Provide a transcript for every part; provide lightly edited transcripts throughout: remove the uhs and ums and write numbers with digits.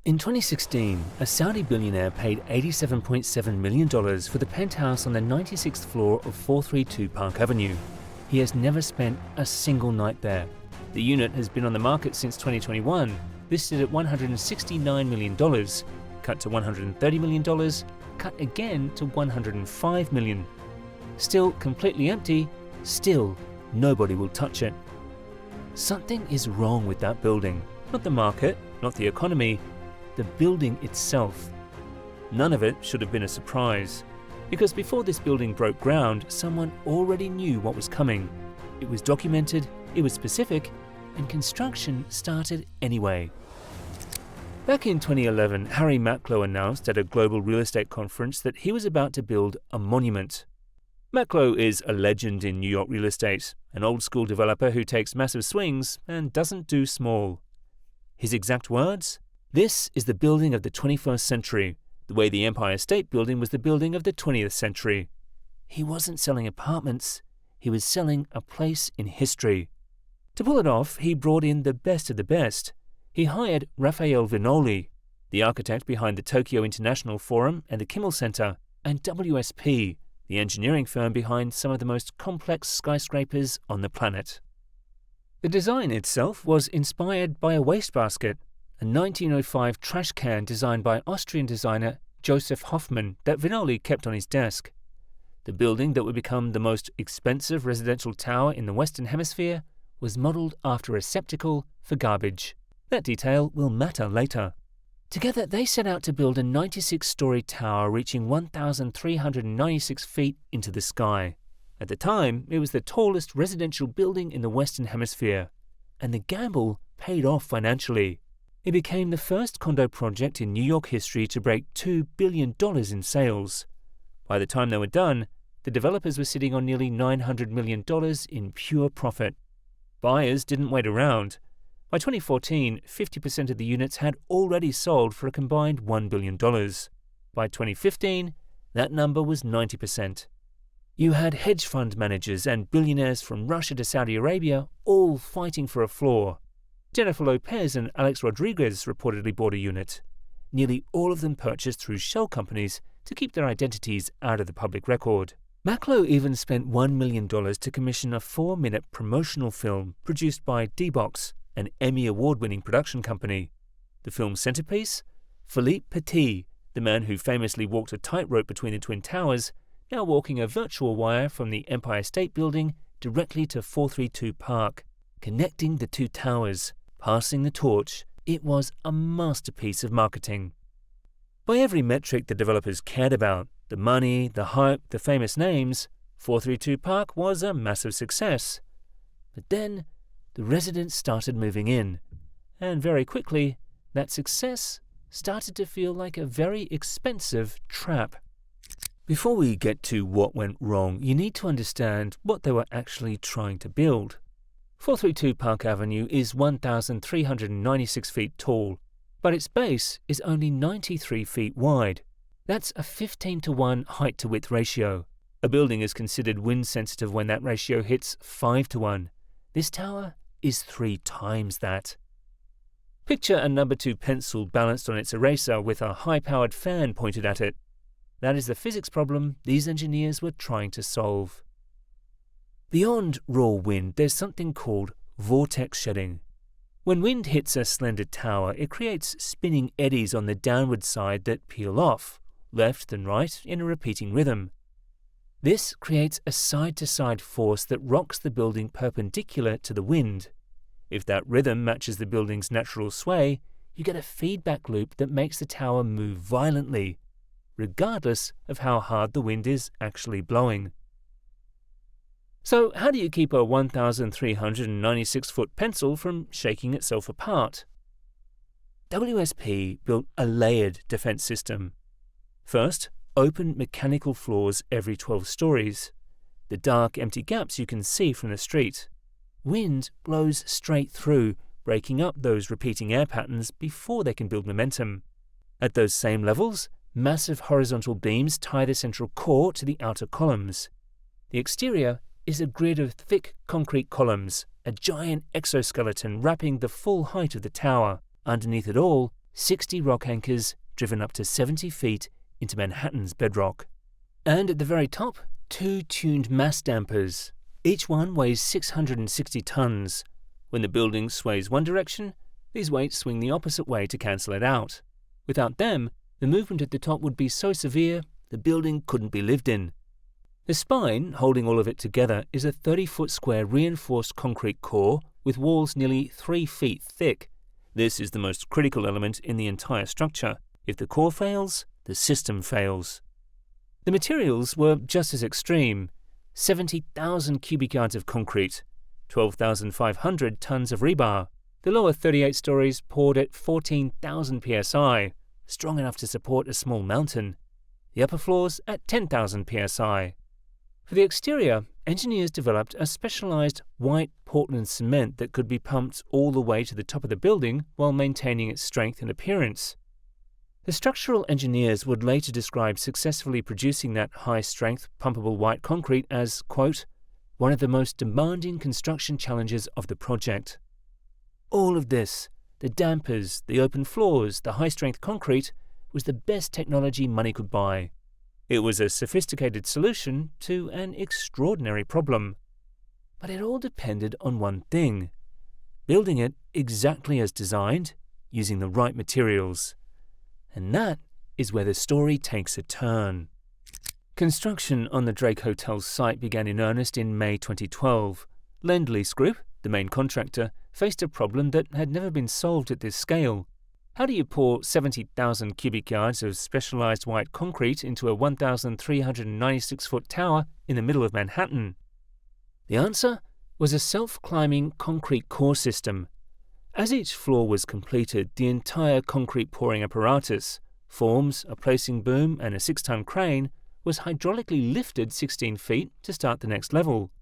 In 2016, a Saudi billionaire paid $87.7 million for the penthouse on the 96th floor of 432 Park Avenue. He has never spent a single night there. The unit has been on the market since 2021, listed at $169 million, cut to $130 million, cut again to $105 million. Still completely empty, still nobody will touch it. Something is wrong with that building. Not the market, not the economy, the building itself. None of it should have been a surprise, because before this building broke ground, someone already knew what was coming. It was documented, it was specific, and construction started anyway. Back in 2011, Harry Macklowe announced at a global real estate conference that he was about to build a monument. Macklowe is a legend in New York real estate, an old-school developer who takes massive swings and doesn't do small. His exact words? "This is the building of the 21st century, the way the Empire State Building was the building of the 20th century." He wasn't selling apartments, he was selling a place in history. To pull it off, he brought in the best of the best. He hired Raffaele Vinoli, the architect behind the Tokyo International Forum and the Kimmel Center, and WSP, the engineering firm behind some of the most complex skyscrapers on the planet. The design itself was inspired by a wastebasket, a 1905 trash can designed by Austrian designer Joseph Hoffmann that Vinoli kept on his desk. The building that would become the most expensive residential tower in the Western Hemisphere was modelled after a receptacle for garbage. That detail will matter later. Together, they set out to build a 96-story tower reaching 1,396 feet into the sky. At the time, it was the tallest residential building in the Western Hemisphere, and the gamble paid off financially. It became the first condo project in New York history to break $2 billion in sales. By the time they were done, the developers were sitting on nearly $900 million in pure profit. Buyers didn't wait around. By 2014, 50% of the units had already sold for a combined $1 billion. By 2015, that number was 90%. You had hedge fund managers and billionaires from Russia to Saudi Arabia all fighting for a floor. Jennifer Lopez and Alex Rodriguez reportedly bought a unit. Nearly all of them purchased through shell companies to keep their identities out of the public record. Macklowe even spent $1 million to commission a 4-minute promotional film produced by D-Box, an Emmy Award-winning production company. The film's centerpiece? Philippe Petit, the man who famously walked a tightrope between the Twin Towers, now walking a virtual wire from the Empire State Building directly to 432 Park, connecting the two towers. Passing the torch, it was a masterpiece of marketing. By every metric the developers cared about, the money, the hype, the famous names, 432 Park was a massive success. But then, the residents started moving in, and very quickly, that success started to feel like a very expensive trap. Before we get to what went wrong, you need to understand what they were actually trying to build. 432 Park Avenue is 1,396 feet tall, but its base is only 93 feet wide. That's a 15-to-1 height-to-width ratio. A building is considered wind-sensitive when that ratio hits 5-to-1. This tower is 3 times that. Picture a number 2 pencil balanced on its eraser with a high-powered fan pointed at it. That is the physics problem these engineers were trying to solve. Beyond raw wind, there's something called vortex shedding. When wind hits a slender tower, it creates spinning eddies on the downward side that peel off, left and right in a repeating rhythm. This creates a side-to-side force that rocks the building perpendicular to the wind. If that rhythm matches the building's natural sway, you get a feedback loop that makes the tower move violently, regardless of how hard the wind is actually blowing. So how do you keep a 1,396-foot pencil from shaking itself apart? WSP built a layered defense system. First, open mechanical floors every 12 stories, the dark, empty gaps you can see from the street. Wind blows straight through, breaking up those repeating air patterns before they can build momentum. At those same levels, massive horizontal beams tie the central core to the outer columns. The exterior is a grid of thick concrete columns, a giant exoskeleton wrapping the full height of the tower. Underneath it all, 60 rock anchors driven up to 70 feet into Manhattan's bedrock. And at the very top, 2 tuned mass dampers. Each one weighs 660 tons. When the building sways one direction, these weights swing the opposite way to cancel it out. Without them, the movement at the top would be so severe, the building couldn't be lived in. The spine, holding all of it together, is a 30-foot square reinforced concrete core with walls nearly 3 feet thick. This is the most critical element in the entire structure. If the core fails, the system fails. The materials were just as extreme: 70,000 cubic yards of concrete, 12,500 tons of rebar. The lower 38 stories poured at 14,000 psi, strong enough to support a small mountain. The upper floors at 10,000 psi. For the exterior, engineers developed a specialized white Portland cement that could be pumped all the way to the top of the building while maintaining its strength and appearance. The structural engineers would later describe successfully producing that high-strength, pumpable white concrete as, quote, one of the most demanding construction challenges of the project. All of this, the dampers, the open floors, the high-strength concrete, was the best technology money could buy. It was a sophisticated solution to an extraordinary problem. But it all depended on one thing: building it exactly as designed, using the right materials. And that is where the story takes a turn. Construction on the Drake Hotel's site began in earnest in May 2012. Lend-Lease Group, the main contractor, faced a problem that had never been solved at this scale. How do you pour 70,000 cubic yards of specialized white concrete into a 1,396-foot tower in the middle of Manhattan? The answer was a self-climbing concrete core system. As each floor was completed, the entire concrete pouring apparatus, forms, a placing boom, and a 6-ton crane, was hydraulically lifted 16 feet to start the next level.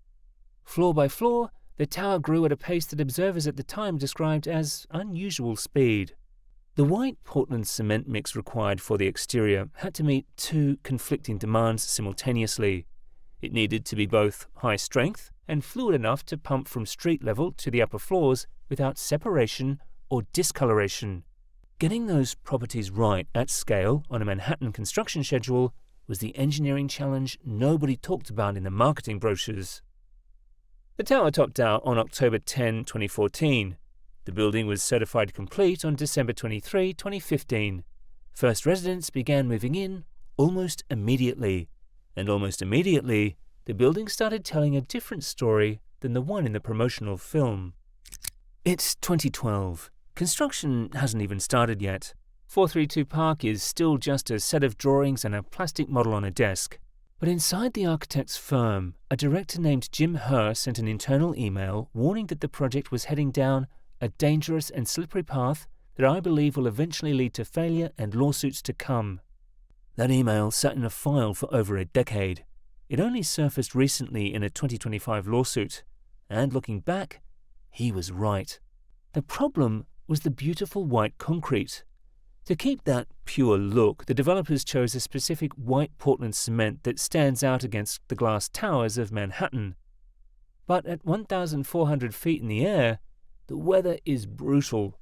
Floor by floor, the tower grew at a pace that observers at the time described as unusual speed. The white Portland cement mix required for the exterior had to meet 2 conflicting demands simultaneously. It needed to be both high strength and fluid enough to pump from street level to the upper floors without separation or discoloration. Getting those properties right at scale on a Manhattan construction schedule was the engineering challenge nobody talked about in the marketing brochures. The tower topped out on October 10, 2014. The building was certified complete on December 23, 2015. First residents began moving in almost immediately. And almost immediately, the building started telling a different story than the one in the promotional film. It's 2012. Construction hasn't even started yet. 432 Park is still just a set of drawings and a plastic model on a desk. But inside the architect's firm, a director named Jim Herr sent an internal email warning that the project was heading down a dangerous and slippery path that I believe will eventually lead to failure and lawsuits to come. That email sat in a file for over a decade. It only surfaced recently in a 2025 lawsuit. And looking back, he was right. The problem was the beautiful white concrete. To keep that pure look, the developers chose a specific white Portland cement that stands out against the glass towers of Manhattan. But at 1,400 feet in the air, the weather is brutal.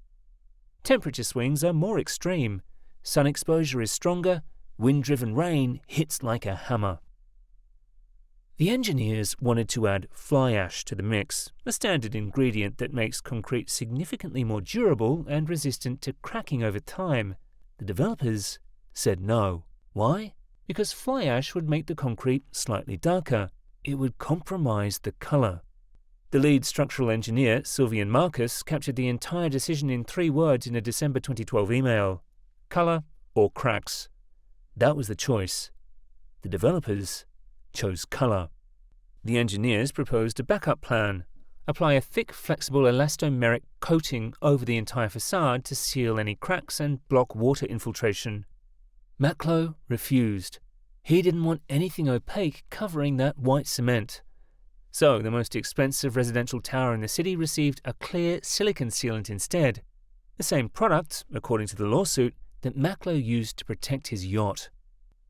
Temperature swings are more extreme. Sun exposure is stronger. Wind-driven rain hits like a hammer. The engineers wanted to add fly ash to the mix, a standard ingredient that makes concrete significantly more durable and resistant to cracking over time. The developers said no. Why? Because fly ash would make the concrete slightly darker. It would compromise the color. The lead structural engineer, Sylvian Marcus, captured the entire decision in 3 words in a December 2012 email: color or cracks. That was the choice. The developers chose color. The engineers proposed a backup plan: apply a thick, flexible elastomeric coating over the entire facade to seal any cracks and block water infiltration. Maklow refused. He didn't want anything opaque covering that white cement. So the most expensive residential tower in the city received a clear silicon sealant instead, the same product, according to the lawsuit, that Maklow used to protect his yacht.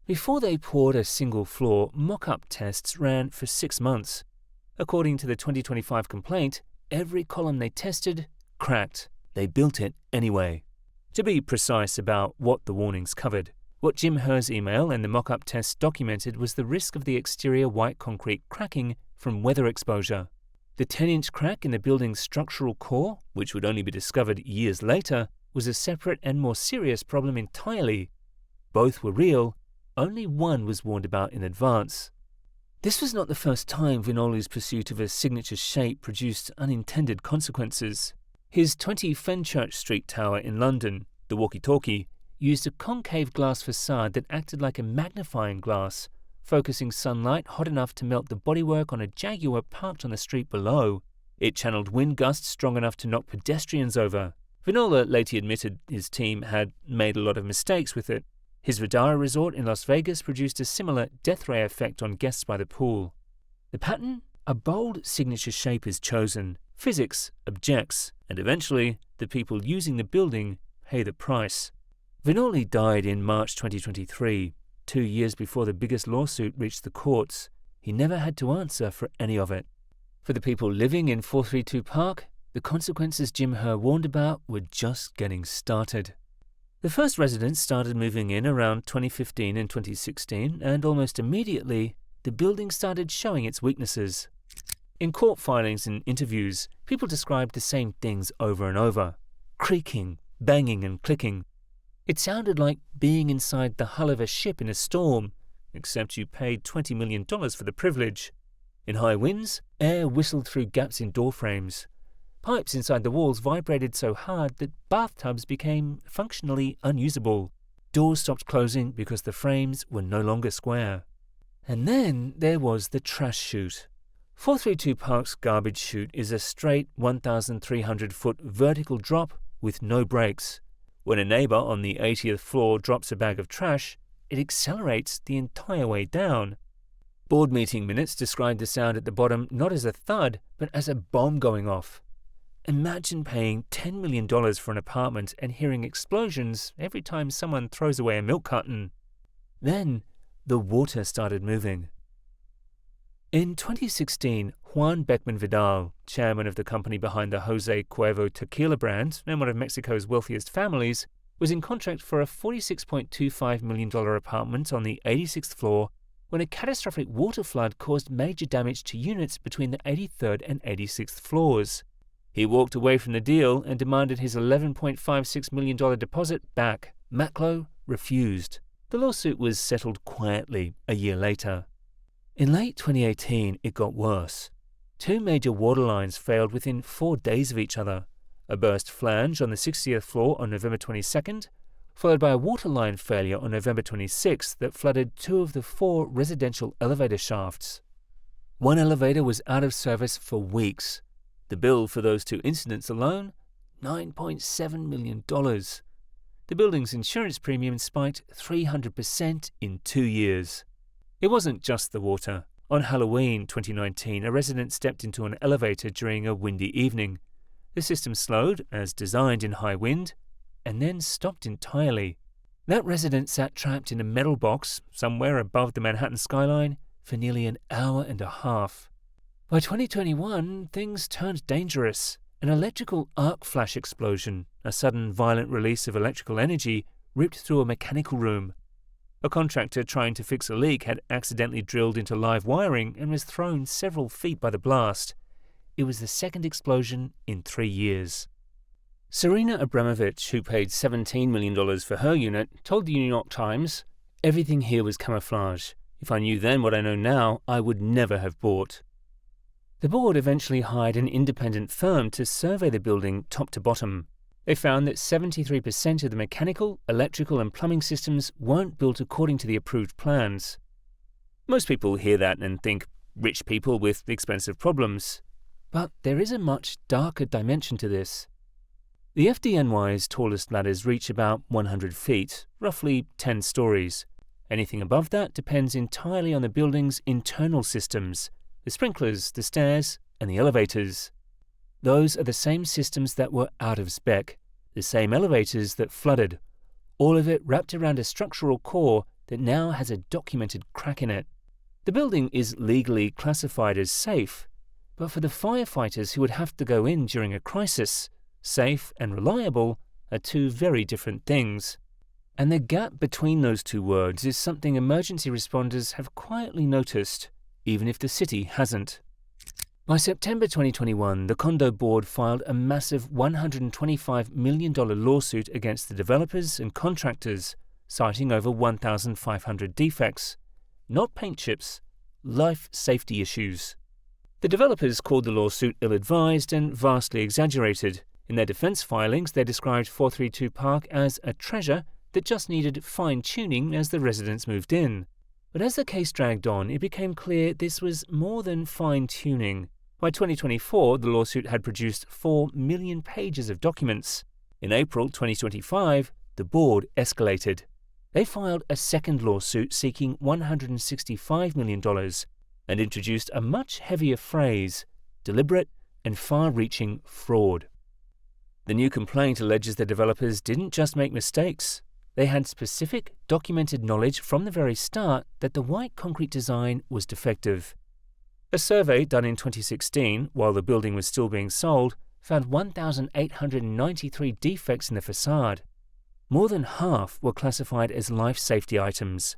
Before they poured a single floor, mock-up tests ran for 6 months. According to the 2025 complaint, every column they tested cracked. They built it anyway. To be precise about what the warnings covered, what Jim Herr's email and the mock-up tests documented was the risk of the exterior white concrete cracking from weather exposure. The 10-inch crack in the building's structural core, which would only be discovered years later, was a separate and more serious problem entirely. Both were real, only one was warned about in advance. This was not the first time Vinoli's pursuit of a signature shape produced unintended consequences. His 20 Fenchurch Street tower in London, the walkie-talkie, used a concave glass facade that acted like a magnifying glass, focusing sunlight hot enough to melt the bodywork on a Jaguar parked on the street below. It channeled wind gusts strong enough to knock pedestrians over. Vinola later admitted his team had made a lot of mistakes with it. His Vidara resort in Las Vegas produced a similar death ray effect on guests by the pool. The pattern? A bold signature shape is chosen. Physics objects, and eventually, the people using the building pay the price. Vinoli died in March 2023, 2 years before the biggest lawsuit reached the courts. He never had to answer for any of it. For the people living in 432 Park, the consequences Jim Herr warned about were just getting started. The first residents started moving in around 2015 and 2016, and almost immediately, the building started showing its weaknesses. In court filings and interviews, people described the same things over and over: creaking, banging and clicking. It sounded like being inside the hull of a ship in a storm, except you paid $20 million for the privilege. In high winds, air whistled through gaps in door frames. Pipes inside the walls vibrated so hard that bathtubs became functionally unusable. Doors stopped closing because the frames were no longer square. And then there was the trash chute. 432 Park's garbage chute is a straight 1,300-foot vertical drop with no brakes. When a neighbor on the 80th floor drops a bag of trash, it accelerates the entire way down. Board meeting minutes described the sound at the bottom not as a thud, but as a bomb going off. Imagine paying $10 million for an apartment and hearing explosions every time someone throws away a milk carton. Then, the water started moving. In 2016, Juan Beckman Vidal, chairman of the company behind the Jose Cuervo tequila brand and one of Mexico's wealthiest families, was in contract for a $46.25 million apartment on the 86th floor when a catastrophic water flood caused major damage to units between the 83rd and 86th floors. He walked away from the deal and demanded his $11.56 million deposit back. Maklo refused. The lawsuit was settled quietly a year later. In late 2018, it got worse. 2 major water lines failed within 4 days of each other. A burst flange on the 60th floor on November 22nd, followed by a water line failure on November 26th that flooded 2 of the 4 residential elevator shafts. One elevator was out of service for weeks. The bill for those 2 incidents alone, $9.7 million. The building's insurance premium spiked 300% in 2 years. It wasn't just the water. On Halloween 2019, a resident stepped into an elevator during a windy evening. The system slowed, as designed in high wind, and then stopped entirely. That resident sat trapped in a metal box somewhere above the Manhattan skyline for nearly an hour and a half. By 2021, things turned dangerous. An electrical arc flash explosion, a sudden violent release of electrical energy, ripped through a mechanical room. A contractor trying to fix a leak had accidentally drilled into live wiring and was thrown several feet by the blast. It was the second explosion in 3 years. Serena Abramovich, who paid $17 million for her unit, told the New York Times, "Everything here was camouflage. If I knew then what I know now, I would never have bought." The board eventually hired an independent firm to survey the building top to bottom. They found that 73% of the mechanical, electrical and plumbing systems weren't built according to the approved plans. Most people hear that and think rich people with expensive problems. But there is a much darker dimension to this. The FDNY's tallest ladders reach about 100 feet, roughly 10 stories. Anything above that depends entirely on the building's internal systems, the sprinklers, the stairs, and the elevators. Those are the same systems that were out of spec, the same elevators that flooded, all of it wrapped around a structural core that now has a documented crack in it. The building is legally classified as safe, but for the firefighters who would have to go in during a crisis, safe and reliable are two very different things. And the gap between those two words is something emergency responders have quietly noticed, even if the city hasn't. By September 2021, the condo board filed a massive $125 million lawsuit against the developers and contractors, citing over 1,500 defects. Not paint chips, life safety issues. The developers called the lawsuit ill-advised and vastly exaggerated. In their defense filings, they described 432 Park as a treasure that just needed fine-tuning as the residents moved in. But as the case dragged on, it became clear this was more than fine-tuning. By 2024, the lawsuit had produced 4 million pages of documents. In April 2025, the board escalated. They filed a second lawsuit seeking $165 million and introduced a much heavier phrase, deliberate and far-reaching fraud. The new complaint alleges the developers didn't just make mistakes. They had specific, documented knowledge from the very start that the white concrete design was defective. A survey done in 2016, while the building was still being sold, found 1,893 defects in the facade. More than half were classified as life safety items.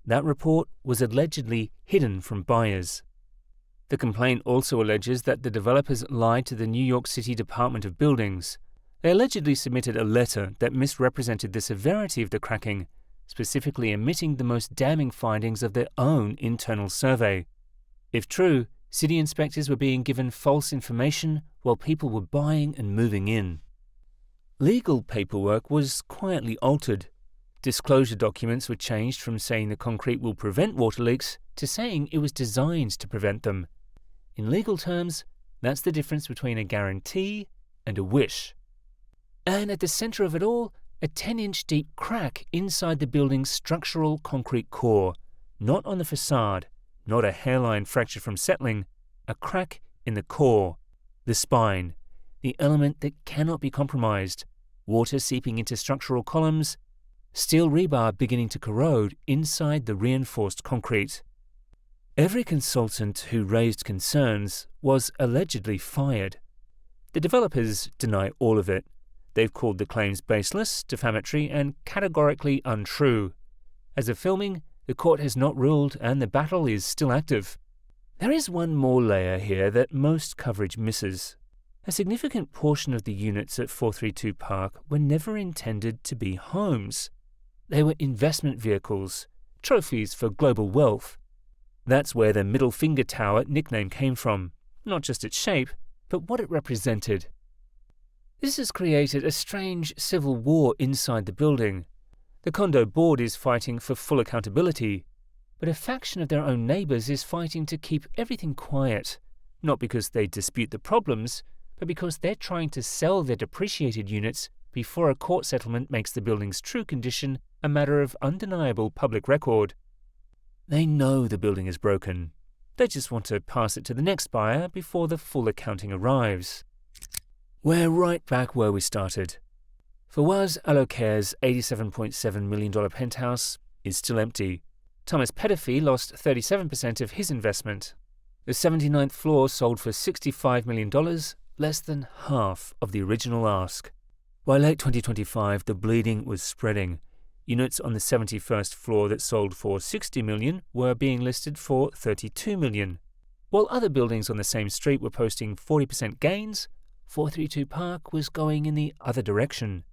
That report was allegedly hidden from buyers. The complaint also alleges that the developers lied to the New York City Department of Buildings. They allegedly submitted a letter that misrepresented the severity of the cracking, specifically omitting the most damning findings of their own internal survey. If true, city inspectors were being given false information while people were buying and moving in. Legal paperwork was quietly altered. Disclosure documents were changed from saying the concrete will prevent water leaks to saying it was designed to prevent them. In legal terms, that's the difference between a guarantee and a wish. And at the center of it all, a 10-inch deep crack inside the building's structural concrete core, not on the facade, not a hairline fracture from settling, a crack in the core, the spine, the element that cannot be compromised, water seeping into structural columns, steel rebar beginning to corrode inside the reinforced concrete. Every consultant who raised concerns was allegedly fired. The developers deny all of it. They've called the claims baseless, defamatory, and categorically untrue. As of filming, the court has not ruled and the battle is still active. There is one more layer here that most coverage misses. A significant portion of the units at 432 Park were never intended to be homes. They were investment vehicles, trophies for global wealth. That's where the middle finger tower nickname came from, not just its shape, but what it represented. This has created a strange civil war inside the building. The condo board is fighting for full accountability, but a faction of their own neighbors is fighting to keep everything quiet, not because they dispute the problems, but because they're trying to sell their depreciated units before a court settlement makes the building's true condition a matter of undeniable public record. They know the building is broken. They just want to pass it to the next buyer before the full accounting arrives. We're right back where we started. Fawaz Al-Okhair's $87.7 million penthouse is still empty. Thomas Petterfy lost 37% of his investment. The 79th floor sold for $65 million, less than half of the original ask. By late 2025, the bleeding was spreading. Units on the 71st floor that sold for $60 million were being listed for $32 million. While other buildings on the same street were posting 40% gains, 432 Park was going in the other direction.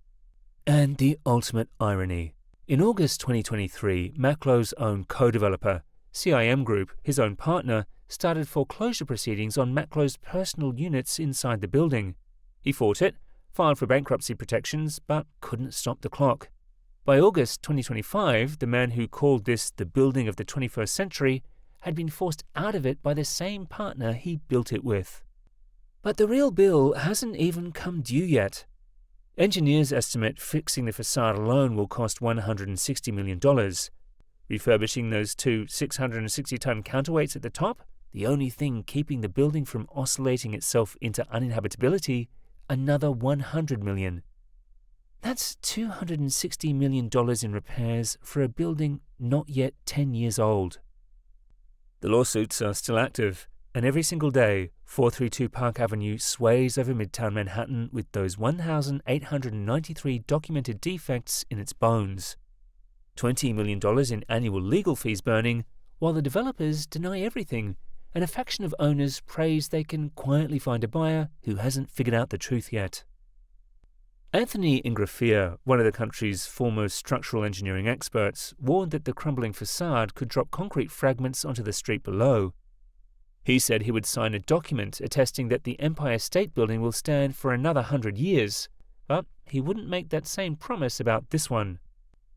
And the ultimate irony. In August 2023, Maklow's own co-developer, CIM Group, his own partner, started foreclosure proceedings on Maklow's personal units inside the building. He fought it, filed for bankruptcy protections, but couldn't stop the clock. By August 2025, the man who called this the building of the 21st century had been forced out of it by the same partner he built it with. But the real bill hasn't even come due yet. Engineers estimate fixing the facade alone will cost $160 million. Refurbishing those two 660-ton counterweights at the top, the only thing keeping the building from oscillating itself into uninhabitability, another $100 million. That's $260 million in repairs for a building not yet 10 years old. The lawsuits are still active. And every single day, 432 Park Avenue sways over Midtown Manhattan with those 1,893 documented defects in its bones. $20 million in annual legal fees burning, while the developers deny everything, and a faction of owners prays they can quietly find a buyer who hasn't figured out the truth yet. Anthony Ingrafia, one of the country's foremost structural engineering experts, warned that the crumbling facade could drop concrete fragments onto the street below. He said he would sign a document attesting that the Empire State Building will stand for another 100 years, but he wouldn't make that same promise about this one.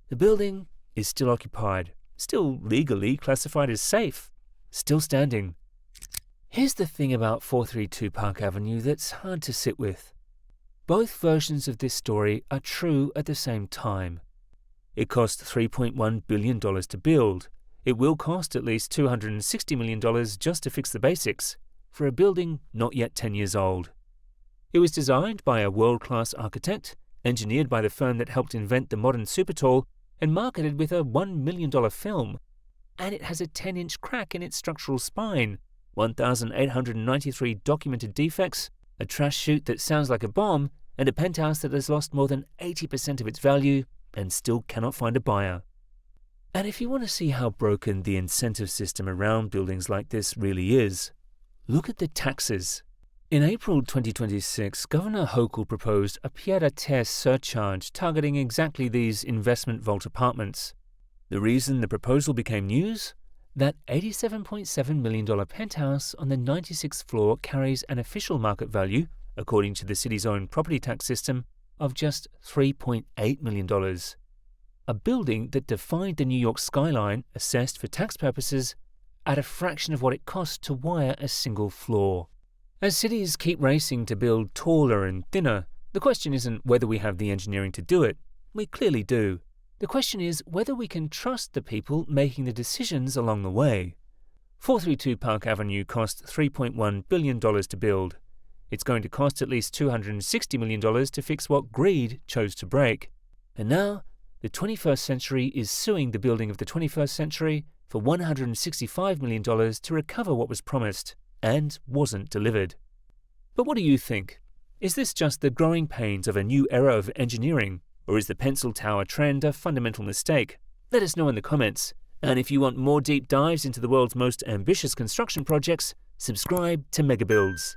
The building is still occupied, still legally classified as safe, still standing. Here's the thing about 432 Park Avenue that's hard to sit with. Both versions of this story are true at the same time. It cost $3.1 billion to build. It will cost at least $260 million just to fix the basics, for a building not yet 10 years old. It was designed by a world-class architect, engineered by the firm that helped invent the modern supertall, and marketed with a $1 million film. And it has a 10-inch crack in its structural spine, 1,893 documented defects, a trash chute that sounds like a bomb, and a penthouse that has lost more than 80% of its value and still cannot find a buyer. And if you want to see how broken the incentive system around buildings like this really is, look at the taxes. In April 2026, Governor Hochul proposed a pied-à-terre surcharge targeting exactly these investment vault apartments. The reason the proposal became news? That $87.7 million penthouse on the 96th floor carries an official market value, according to the city's own property tax system, of just $3.8 million. A building that defied the New York skyline, assessed for tax purposes, at a fraction of what it costs to wire a single floor. As cities keep racing to build taller and thinner, the question isn't whether we have the engineering to do it. We clearly do. The question is whether we can trust the people making the decisions along the way. 432 Park Avenue cost $3.1 billion to build. It's going to cost at least $260 million to fix what greed chose to break. And now, the 21st century is suing the building of the 21st century for $165 million to recover what was promised and wasn't delivered. But what do you think? Is this just the growing pains of a new era of engineering, or is the pencil tower trend a fundamental mistake? Let us know in the comments. And if you want more deep dives into the world's most ambitious construction projects, subscribe to Megabuilds.